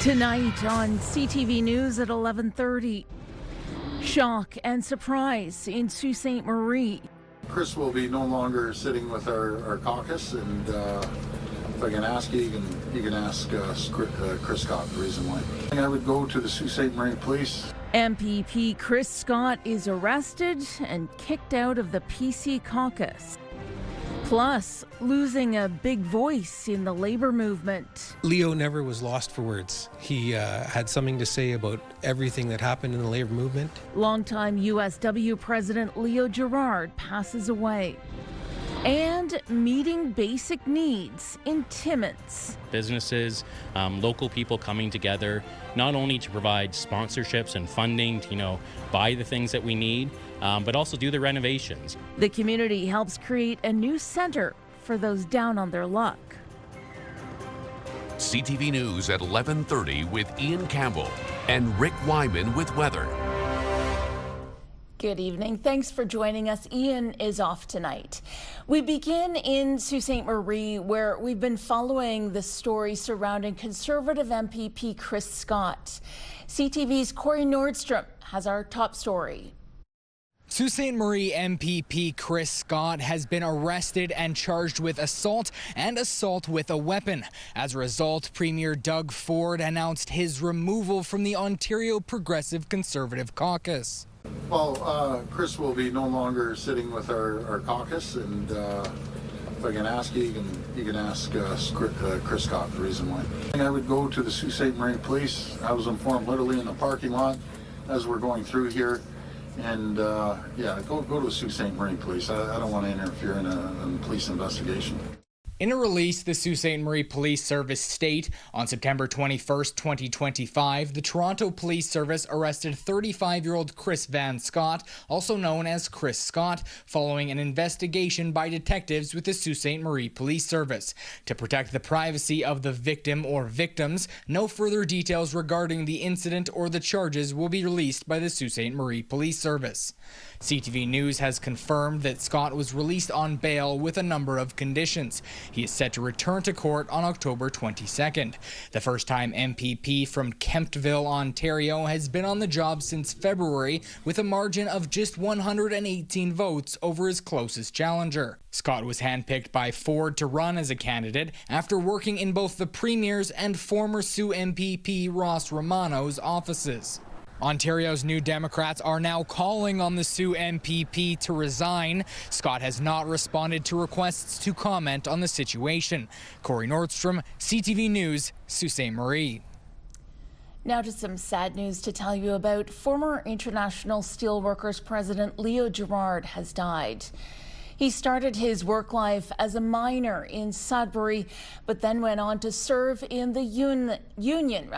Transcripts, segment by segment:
Tonight on CTV News at 11:30, shock and surprise in Sault Ste. Marie. Chris will be no longer sitting with our caucus, and if I can ask you, you can ask Chris Scott the reason why. I would go to the Sault Ste. Marie Police. MPP Chris Scott is arrested and kicked out of the PC caucus. Plus, losing a big voice in the labor movement. Leo never was lost for words. He had something to say about everything that happened in the labor movement. Longtime USW President Leo Gerard passes away. And meeting basic needs in Timmins. Businesses, local people coming together, not only to provide sponsorships and funding to, buy the things that we need, but also do the renovations. The community helps create a new center for those down on their luck. CTV News at 11:30 with Ian Campbell and Rick Wyman with weather. Good evening. Thanks for joining us. Ian is off tonight. We begin in Sault Ste. Marie, where we've been following the story surrounding Conservative MPP Chris Scott. CTV's Corey Nordstrom has our top story. Sault Ste. Marie MPP Chris Scott has been arrested and charged with assault and assault with a weapon. As a result, Premier Doug Ford announced his removal from the Ontario Progressive Conservative Caucus. Well, Chris will be no longer sitting with our caucus, and if I can ask you, you can ask Chris Scott the reason why. I would go to the Sault Ste. Marie Police. I was informed literally in the parking lot as we're going through here, and go to the Sault Ste. Marie Police. I don't want to interfere in a police investigation. In a release, the Sault Ste. Marie Police Service state on September 21st, 2025, the Toronto Police Service arrested 35-year-old Chris Van Scott, also known as Chris Scott, following an investigation by detectives with the Sault Ste. Marie Police Service. To protect the privacy of the victim or victims, no further details regarding the incident or the charges will be released by the Sault Ste. Marie Police Service. CTV News has confirmed that Scott was released on bail with a number of conditions. He is set to return to court on October 22nd. The first-time MPP from Kemptville, Ontario, has been on the job since February with a margin of just 118 votes over his closest challenger. Scott was handpicked by Ford to run as a candidate after working in both the Premier's and former Sault MPP Ross Romano's offices. Ontario's New Democrats are now calling on the Sault MPP to resign. Scott has not responded to requests to comment on the situation. Corey Nordstrom, CTV News, Sault Ste. Marie. Now to some sad news to tell you about. Former International Steelworkers President Leo Gerard has died. He started his work life as a miner in Sudbury, but then went on to serve in the union.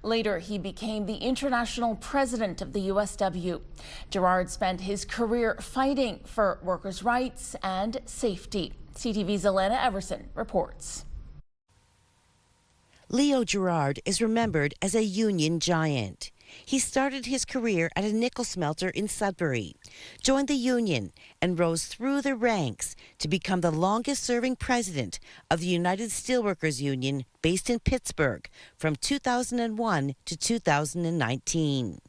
Later, he became the international president of the USW. Gerard spent his career fighting for workers' rights and safety. CTV's Elena Everson reports. Leo Gerard is remembered as a union giant. He started his career at a nickel smelter in Sudbury, joined the union, and rose through the ranks to become the longest-serving president of the United Steelworkers Union based in Pittsburgh from 2001 to 2019.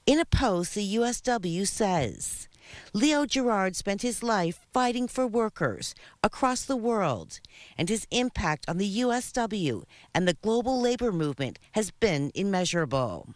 In a post, the USW says, Leo Gerard spent his life fighting for workers across the world, and his impact on the USW and the global labor movement has been immeasurable.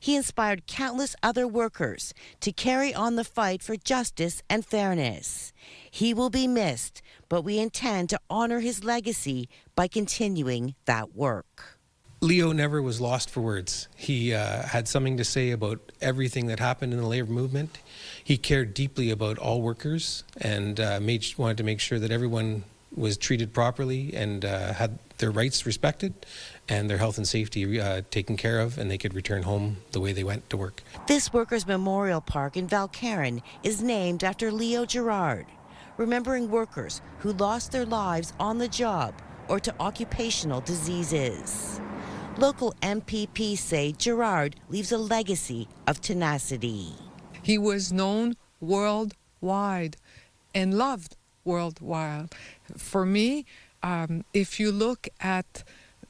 He inspired countless other workers to carry on the fight for justice and fairness. He will be missed, but we intend to honor his legacy by continuing that work. Leo never was lost for words. He had something to say about everything that happened in the labor movement. He cared deeply about all workers and wanted to make sure that everyone was treated properly and had their rights respected and their health and safety taken care of, and they could return home the way they went to work. This Workers' Memorial Park in Valcarin is named after Leo Gerard, remembering workers who lost their lives on the job or to occupational diseases. Local MPP say Gerard leaves a legacy of tenacity. He was known worldwide and loved worldwide. For me, if you look at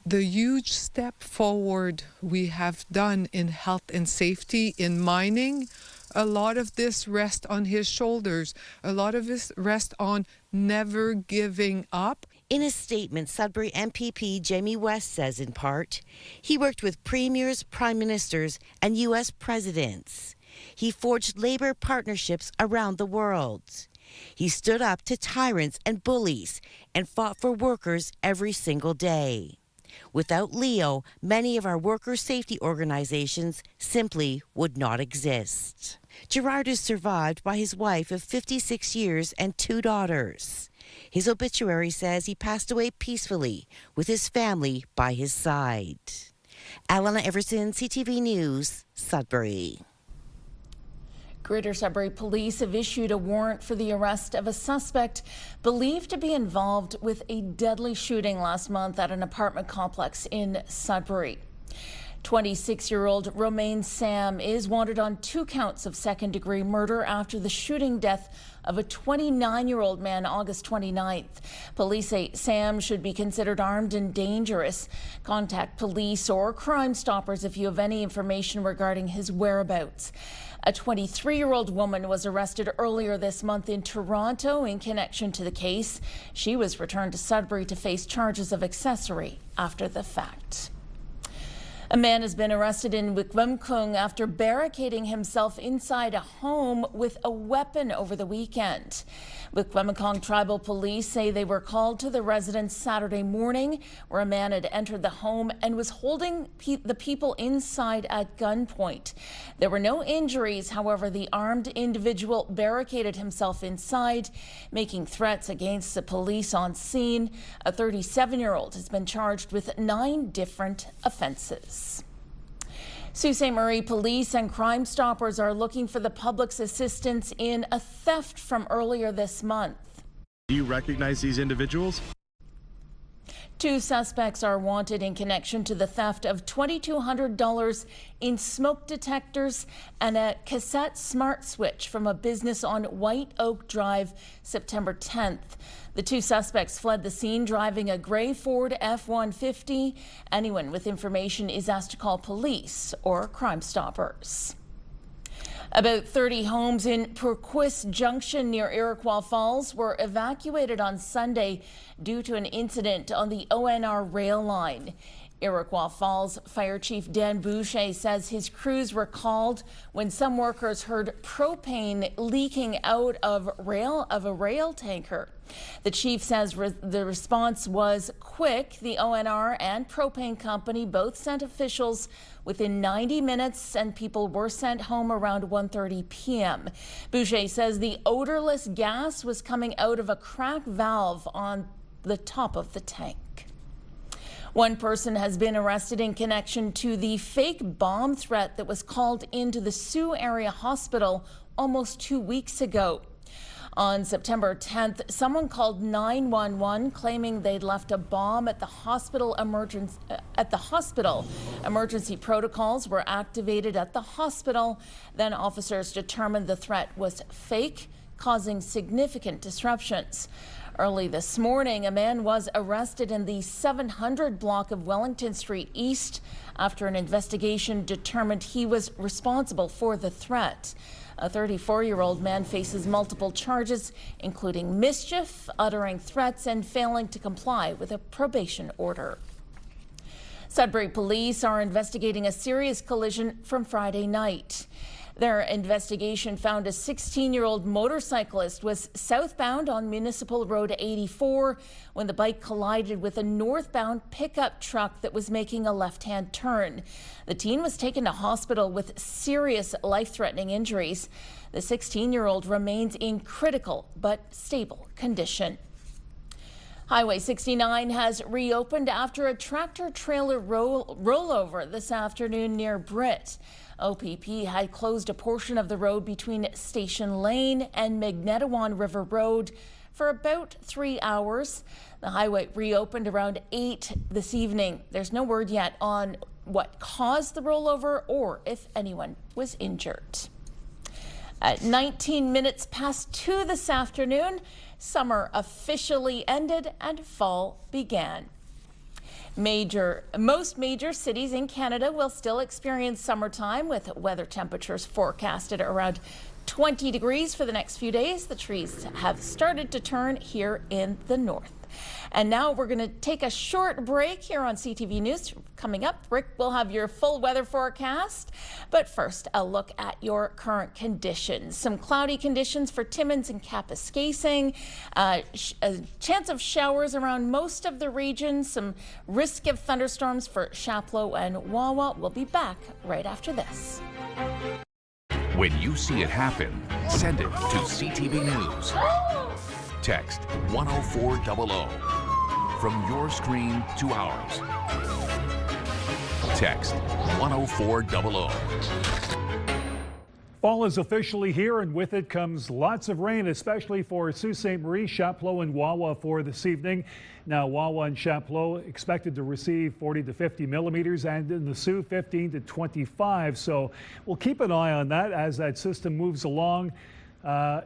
the huge step forward we have done in health and safety in mining, a lot of this rests on his shoulders. A lot of this rests on never giving up. In a statement, Sudbury MPP Jamie West says in part, he worked with premiers, prime ministers, and U.S. presidents. He forged labor partnerships around the world. He stood up to tyrants and bullies and fought for workers every single day. Without Leo, many of our worker safety organizations simply would not exist. Gerard is survived by his wife of 56 years and 2 daughters. His obituary says he passed away peacefully with his family by his side. Alana Everson, CTV News, Sudbury. Greater Sudbury Police have issued a warrant for the arrest of a suspect believed to be involved with a deadly shooting last month at an apartment complex in Sudbury. 26-year-old Romaine Sam is wanted on 2 counts of second-degree murder after the shooting death of a 29-year-old man August 29th. Police say Sam should be considered armed and dangerous. Contact police or Crime Stoppers if you have any information regarding his whereabouts. A 23-year-old woman was arrested earlier this month in Toronto in connection to the case. She was returned to Sudbury to face charges of accessory after the fact. A man has been arrested in Wikwemkong after barricading himself inside a home with a weapon over the weekend. Wikwemkong Tribal Police say they were called to the residence Saturday morning, where a man had entered the home and was holding the people inside at gunpoint. There were no injuries. However, the armed individual barricaded himself inside, making threats against the police on scene. A 37-year-old has been charged with 9 different offenses. Sault Ste. Marie Police and Crime Stoppers are looking for the public's assistance in a theft from earlier this month. Do you recognize these individuals? 2 suspects are wanted in connection to the theft of $2,200 in smoke detectors and a cassette smart switch from a business on White Oak Drive September 10th. The 2 suspects fled the scene driving a gray Ford F-150. Anyone with information is asked to call police or Crime Stoppers. About 30 homes in Perquis Junction near Iroquois Falls were evacuated on Sunday due to an incident on the ONR rail line. Iroquois Falls Fire Chief Dan Boucher says his crews were called when some workers heard propane leaking out of a rail tanker. The chief says the response was quick. The ONR and propane company both sent officials within 90 minutes, and people were sent home around 1:30 p.m. Boucher says the odorless gas was coming out of a cracked valve on the top of the tank. 1 person has been arrested in connection to the fake bomb threat that was called into the Sioux Area Hospital almost 2 weeks ago. On September 10th, someone called 911 claiming they'd left a bomb at the hospital. Emergency protocols were activated at the hospital. Then officers determined the threat was fake, causing significant disruptions. Early this morning, a man was arrested in the 700 block of Wellington Street East after an investigation determined he was responsible for the threat. A 34-year-old man faces multiple charges, including mischief, uttering threats, and failing to comply with a probation order. Sudbury police are investigating a serious collision from Friday night. Their investigation found a 16-year-old motorcyclist was southbound on Municipal Road 84 when the bike collided with a northbound pickup truck that was making a left-hand turn. The teen was taken to hospital with serious life-threatening injuries. The 16-year-old remains in critical but stable condition. Highway 69 has reopened after a tractor-trailer rollover this afternoon near Britt. OPP had closed a portion of the road between Station Lane and Magnetawan River Road for about 3 hours. The highway reopened around 8 this evening. There's no word yet on what caused the rollover or if anyone was injured. At 19 minutes past 2 this afternoon, summer officially ended and fall began. Most major cities in Canada will still experience summertime with weather temperatures forecasted around 20 degrees for the next few days. The trees have started to turn here in the north. And now we're going to take a short break here on CTV News. Coming up, Rick will have your full weather forecast. But first, a look at your current conditions. Some cloudy conditions for Timmins and Kapuskasing. A chance of showers around most of the region. Some risk of thunderstorms for Chapleau and Wawa. We'll be back right after this. When you see it happen, send it to CTV News. Text 10400 from your screen to ours. Text 10400. Fall is officially here, and with it comes lots of rain, especially for Sault Ste. Marie, Chapleau, and Wawa for this evening. Now, Wawa and Chapleau expected to receive 40 to 50 millimeters, and in the Sault, 15 to 25. So we'll keep an eye on that as that system moves along.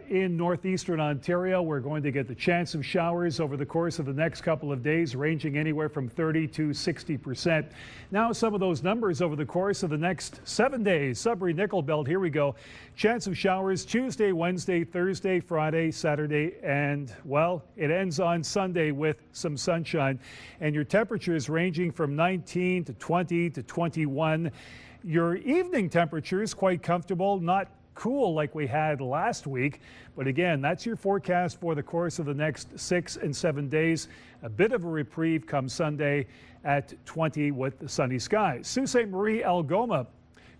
In northeastern Ontario, we're going to get the chance of showers over the course of the next couple of days, ranging anywhere from 30 to 60%. Now, some of those numbers over the course of the next 7 days. Sudbury, Nickel Belt, here we go. Chance of showers Tuesday, Wednesday, Thursday, Friday, Saturday, and, well, it ends on Sunday with some sunshine. And your temperatures ranging from 19 to 20 to 21. Your evening temperatures quite comfortable, not cool like we had last week, but again, that's your forecast for the course of the next 6 and 7 days. A bit of a reprieve come Sunday at 20 with the sunny skies. Sault Ste. Marie, Algoma,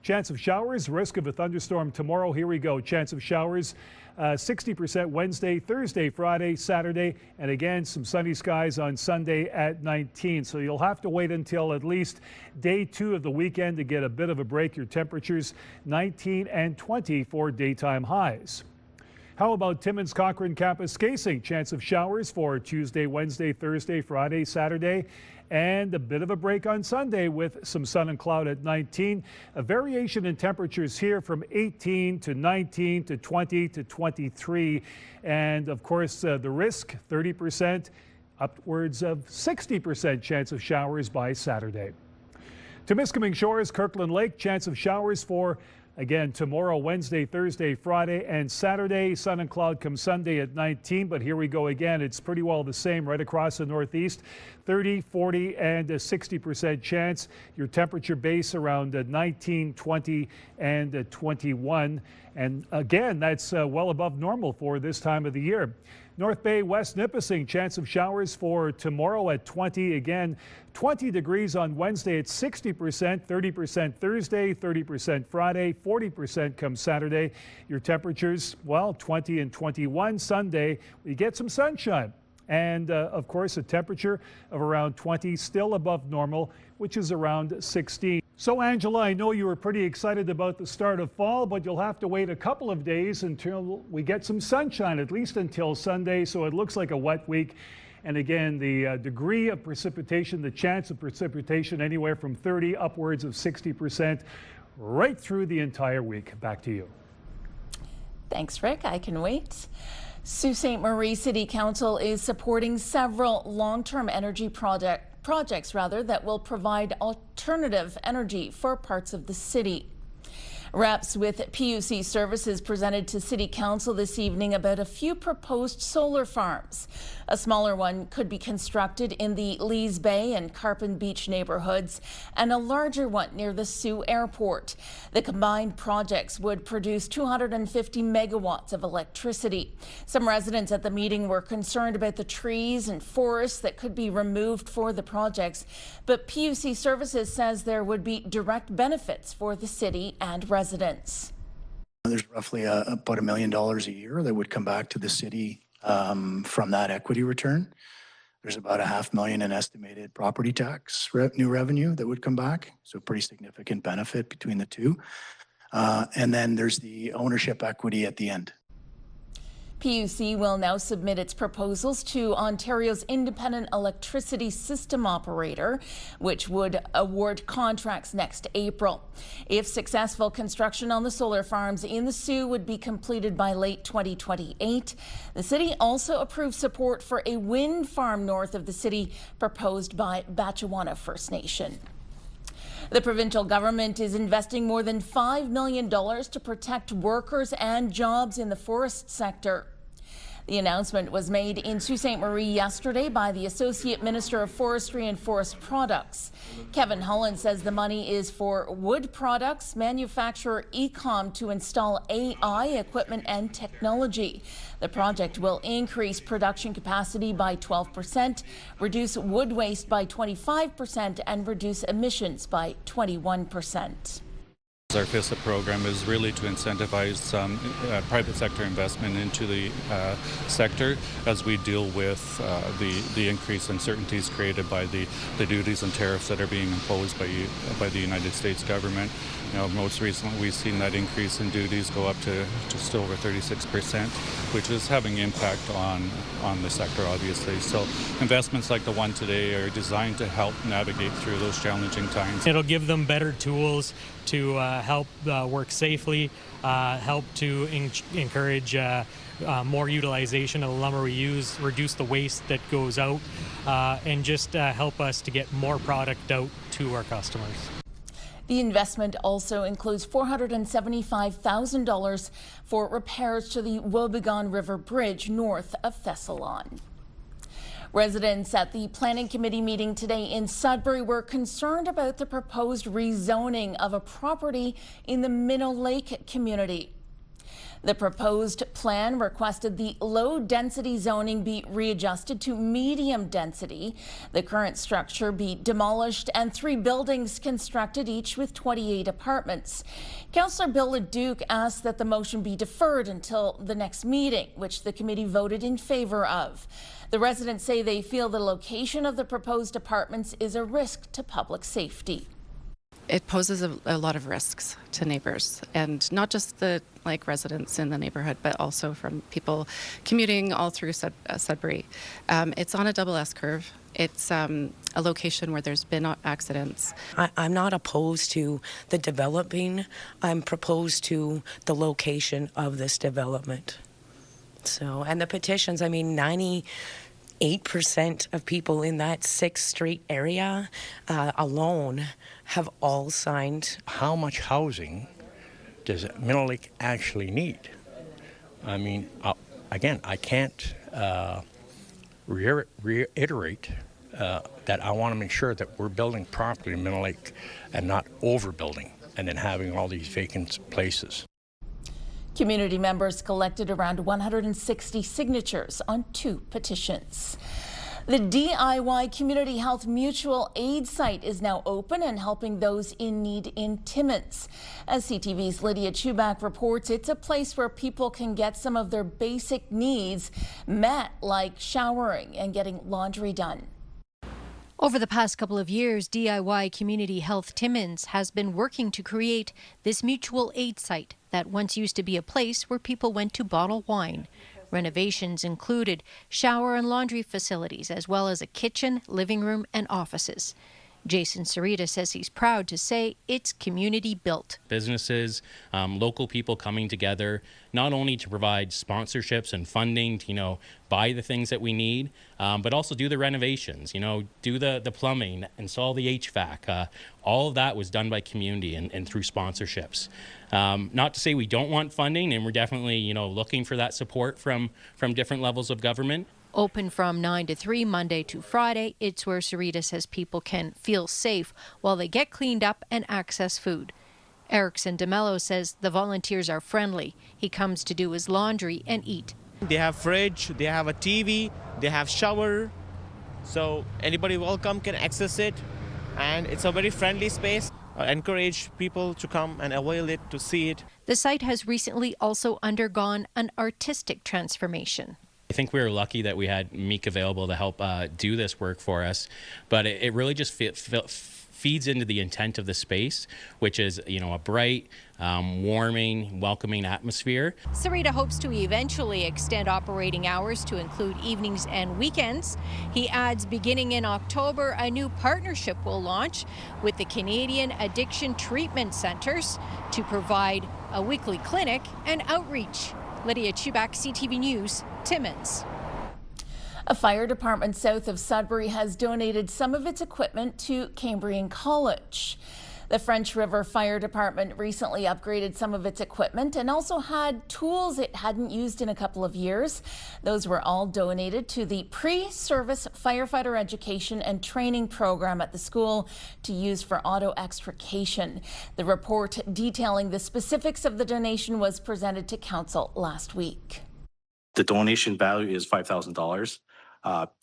chance of showers, risk of a thunderstorm tomorrow. Here we go. Chance of showers 60% Wednesday, Thursday, Friday, Saturday, and again some sunny skies on Sunday at 19. So you'll have to wait until at least day 2 of the weekend to get a bit of a break. Your temperatures 19 and 20 for daytime highs. How about Timmins, Cochrane, Kapuskasing? Chance of showers for Tuesday, Wednesday, Thursday, Friday, Saturday, and a bit of a break on Sunday with some sun and cloud at 19. A variation in temperatures here from 18 to 19 to 20 to 23. And of course, the risk 30%, upwards of 60% chance of showers by Saturday. Temiskaming Shores, Kirkland Lake, chance of showers for again tomorrow, Wednesday, Thursday, Friday, and Saturday. Sun and cloud come Sunday at 19, but here we go again. It's pretty well the same right across the northeast. 30, 40, and a 60% chance. Your temperature base around 19, 20, and 21. And again, that's well above normal for this time of the year. North Bay, West Nipissing, chance of showers for tomorrow at 20. Again, 20 degrees on Wednesday at 60%, 30% Thursday, 30% Friday, 40% come Saturday. Your temperatures, well, 20 and 21. Sunday, we get some sunshine. And of course, a temperature of around 20, still above normal, which is around 16. So Angela, I know you were pretty excited about the start of fall, but you'll have to wait a couple of days until we get some sunshine, at least until Sunday. So it looks like a wet week. And again, the degree of precipitation, the chance of precipitation, anywhere from 30 upwards of 60% right through the entire week. Back to you. Thanks, Rick. I can wait. Sault Ste. Marie City Council is supporting several long-term energy projects that will provide alternative energy for parts of the city. Reps with PUC Services presented to City Council this evening about a few proposed solar farms. A smaller one could be constructed in the Lees Bay and Carpon Beach neighborhoods, and a larger one near the Sault Airport. The combined projects would produce 250 megawatts of electricity. Some residents at the meeting were concerned about the trees and forests that could be removed for the projects, but PUC Services says there would be direct benefits for the city and residents. There's roughly about $1 million a year that would come back to the city from that equity return. There's about $500,000 in estimated property tax new revenue that would come back. So pretty significant benefit between the two. And then there's the ownership equity at the end. PUC will now submit its proposals to Ontario's Independent Electricity System Operator, which would award contracts next April. If successful, construction on the solar farms in the Soo would be completed by late 2028. The city also approved support for a wind farm north of the city proposed by Batchewana First Nation. The provincial government is investing more than $5 million to protect workers and jobs in the forest sector. The announcement was made in Sault Ste. Marie yesterday by the Associate Minister of Forestry and Forest Products. Kevin Holland says the money is for wood products, manufacturer Ecom to install AI equipment and technology. The project will increase production capacity by 12%, reduce wood waste by 25%, and reduce emissions by 21%. Our FISA program is really to incentivize some private sector investment into the sector as we deal with the increased uncertainties created by the duties and tariffs that are being imposed by the United States government. You know, most recently we've seen that increase in duties go up to just over 36%, which is having impact on the sector, obviously. So investments like the one today are designed to help navigate through those challenging times. It'll give them better tools to help work safely, help to encourage more utilization of the lumber we use, reduce the waste that goes out, and just help us to get more product out to our customers. The investment also includes $475,000 for repairs to the Wobegon River Bridge north of Thessalon. Residents at the Planning Committee meeting today in Sudbury were concerned about the proposed rezoning of a property in the Minnow Lake community. The proposed plan requested the low-density zoning be readjusted to medium density, the current structure be demolished, and 3 buildings constructed, each with 28 apartments. Councillor Bill Leduc asked that the motion be deferred until the next meeting, which the committee voted in favor of. The residents say they feel the location of the proposed apartments is a risk to public safety. It poses a lot of risks to neighbors, and not just the residents in the neighborhood, but also from people commuting all through Sudbury. It's on a double S curve. It's a location where there's been accidents. I'm not opposed to the developing. I'm proposed to the location of this development. So, and the petitions, I mean, 98% of people in that 6th Street area alone have all signed. How much housing does Minnow Lake actually need? I mean, again, I can't reiterate that I want to make sure that we're building properly in Minnow Lake and not overbuilding and then having all these vacant places. Community members collected around 160 signatures on 2 petitions. The DIY Community Health Mutual Aid site is now open and helping those in need in Timmins. As CTV's Lydia Chubak reports, it's a place where people can get some of their basic needs met, like showering and getting laundry done. Over the past couple of years, DIY Community Health Timmins has been working to create this mutual aid site that once used to be a place where people went to bottle wine. Renovations included shower and laundry facilities, as well as a kitchen, living room, and offices. Jason Sarita says he's proud to say it's community built. Businesses, local people coming together, not only to provide sponsorships and funding to, buy the things that we need, but also do the renovations, do the plumbing, install the HVAC. All of that was done by community and through sponsorships. Not to say we don't want funding, and we're definitely, looking for that support from different levels of government. Open from 9 to 3 Monday to Friday, it's where Sarita says people can feel safe while they get cleaned up and access food. Erickson DeMello says the volunteers are friendly. He comes to do his laundry and eat. They have fridge, they have a TV, they have shower, so anybody welcome can access it, and it's a very friendly space. I encourage people to come and avail it, to see it. The site has recently also undergone an artistic transformation. I think we were lucky that we had Meek available to help do this work for us, but it really just feeds into the intent of the space, which is, a bright, warming, welcoming atmosphere. Sarita hopes to eventually extend operating hours to include evenings and weekends. He adds beginning in October, a new partnership will launch with the Canadian Addiction Treatment Centres to provide a weekly clinic and outreach. Lydia Chubak, CTV News, Timmins. A fire department south of Sudbury has donated some of its equipment to Cambrian College. The French River Fire Department recently upgraded some of its equipment and also had tools it hadn't used in a couple of years. Those were all donated to the pre-service firefighter education and training program at the school to use for auto extrication. The report detailing the specifics of the donation was presented to council last week. The donation value is $5,000.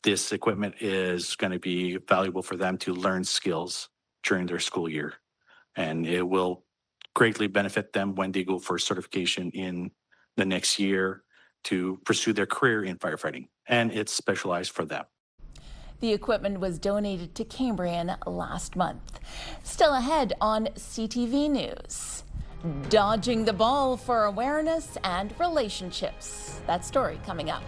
This equipment is going to be valuable for them to learn skills during their school year. And it will greatly benefit them when they go for certification in the next year to pursue their career in firefighting. And it's specialized for them. The equipment was donated to Cambrian last month. Still ahead on CTV News. Dodging the ball for awareness and relationships. That story coming up.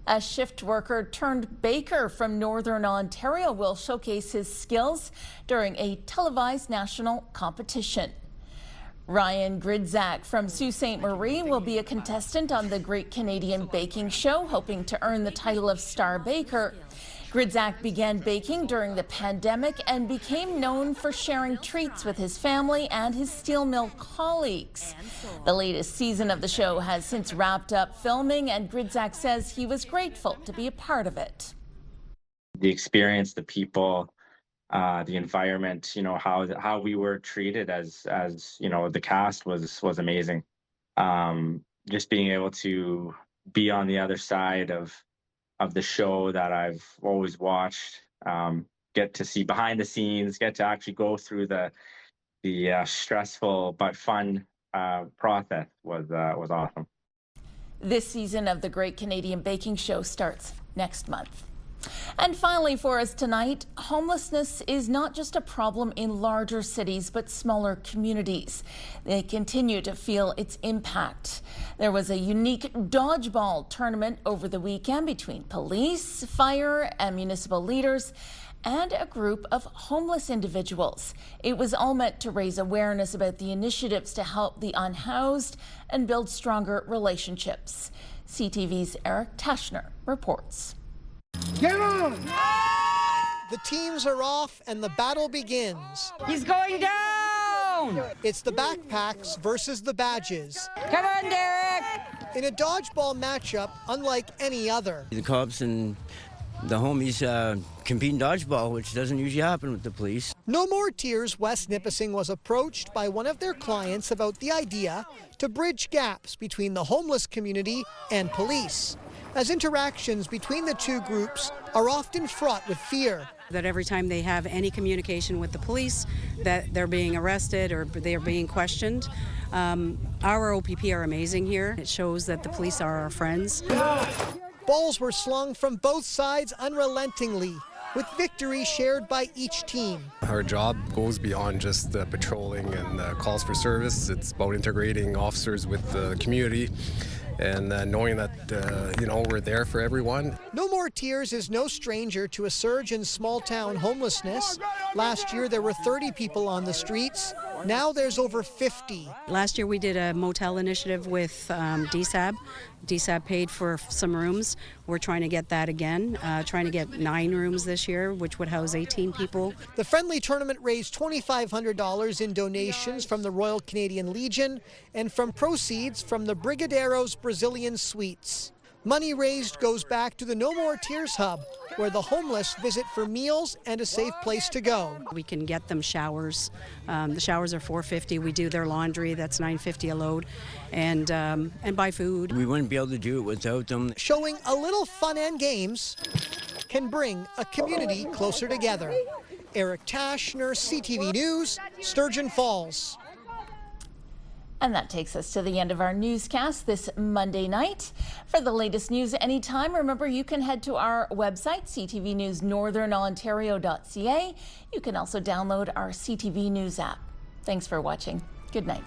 A shift worker turned baker from Northern Ontario will showcase his skills during a televised national competition. Ryan Gridzak from Sault Ste. Marie will be a contestant on the Great Canadian Baking Show, hoping to earn the title of Star Baker. Gridzak began baking during the pandemic and became known for sharing treats with his family and his steel mill colleagues. The latest season of the show has since wrapped up filming, and Gridzak says he was grateful to be a part of it. The experience, the people, the environment, how we were treated as the cast was amazing. Just being able to be on the other side of the show that I've always watched, get to see behind the scenes, get to actually go through the stressful but fun process was awesome. This season of the Great Canadian Baking Show starts next month. And finally for us tonight, homelessness is not just a problem in larger cities, but smaller communities. They continue to feel its impact. There was a unique dodgeball tournament over the weekend between police, fire, and municipal leaders, and a group of homeless individuals. It was all meant to raise awareness about the initiatives to help the unhoused and build stronger relationships. CTV's Eric Tashner reports. Get on! The teams are off and the battle begins. He's going down! It's the backpacks versus the badges. Come on, Derek! In a dodgeball matchup unlike any other. The cops and the homies compete in dodgeball, which doesn't usually happen with the police. No More Tears West Nipissing was approached by one of their clients about the idea to bridge gaps between the homeless community and police, as interactions between the two groups are often fraught with fear. That every time they have any communication with the police, that they're being arrested or they're being questioned. Our OPP are amazing here. It shows that the police are our friends. Balls were slung from both sides unrelentingly, with victory shared by each team. Our job goes beyond just patrolling and calls for service. It's about integrating officers with the community and knowing that, we're there for everyone. No More Tears is no stranger to a surge in small-town homelessness. Last year, there were 30 people on the streets. Now there's over 50. Last year, we did a motel initiative with DSAB. DSAB paid for some rooms. We're trying to get that again, trying to get 9 rooms this year, which would house 18 people. The friendly tournament raised $2,500 in donations from the Royal Canadian Legion and from proceeds from the Brigadeiros Brazilian Suites. Money raised goes back to the No More Tears Hub, where the homeless visit for meals and a safe place to go. We can get them showers. The showers are $450. We do their laundry. That's $950 a load, and buy food. We wouldn't be able to do it without them. Showing a little fun and games can bring a community closer together. Eric Tashner, CTV News, Sturgeon Falls. And that takes us to the end of our newscast this Monday night. For the latest news anytime, remember you can head to our website, CTVNewsNorthernOntario.ca. You can also download our CTV News app. Thanks for watching. Good night.